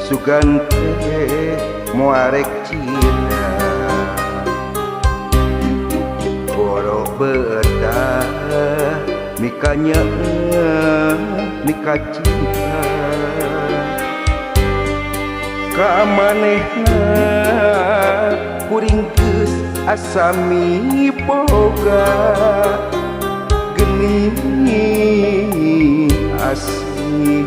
sugan teh muarek cina borok betah mikanya mika cinta ka manehna kuring geus asami boga geni asih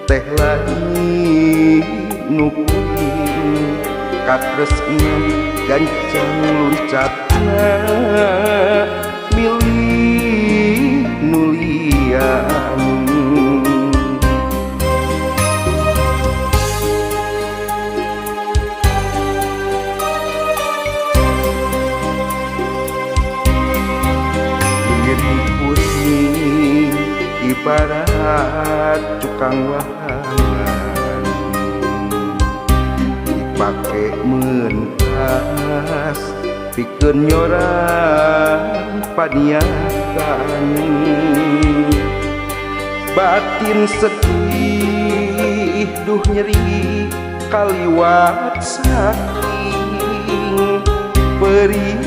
teh lain nukuin katresnan gancang luncatna milih nulian ibarat tukang wahangan dipake mentas pikeun nyorang paniatan batin sedih duh nyeri kaliwat saking perih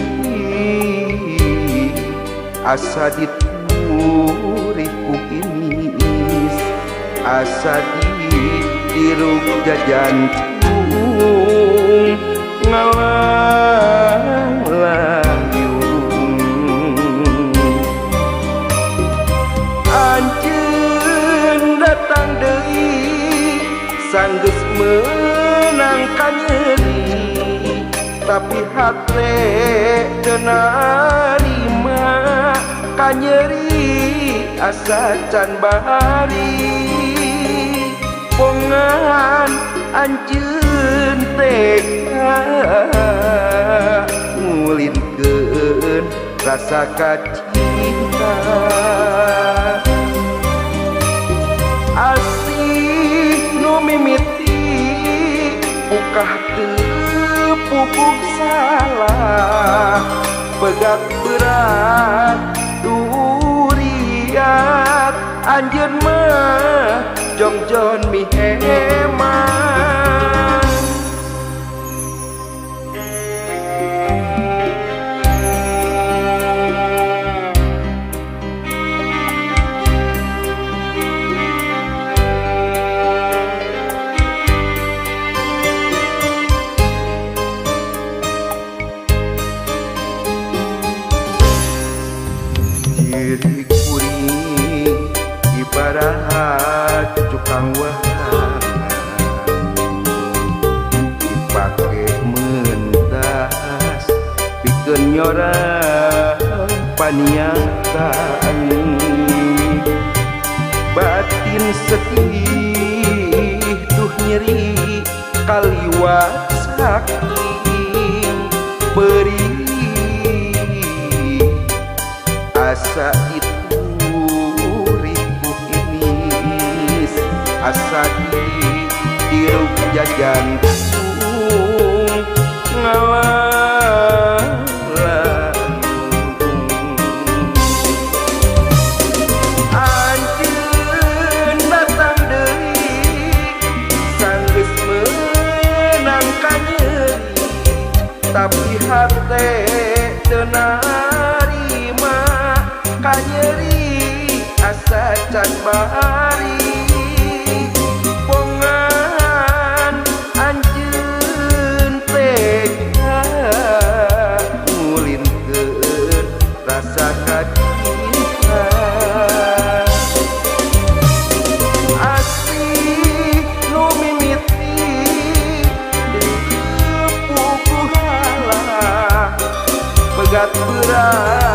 asa dituri ku inis asa diruk jajantung ngalayung anjeun datang deui sanggeus menangkan nyeri tapi hate teu narima ka nyeri asa can bahari pongan anjeun tega ngulintkeun rasa kacinta asih nu mimiti bukah teu pupuk salah pegat berat duriat anjeun mah jongjon mi heman diri kuring ibarat tukang wahangan dipake mentas pikeun nyorang paniatan batin sedih duh nyeri kaliwat saking perih asa itu ribu inis asa diruk jajantung ngalayung anjeun datang deui sanggeus menangkan nyeri tapi hate teu narima ka nyeri asa can bahari pongan anjeun tega ngulintkeun rasa kacinta asih nu mimiti teu puguh halah pegat berat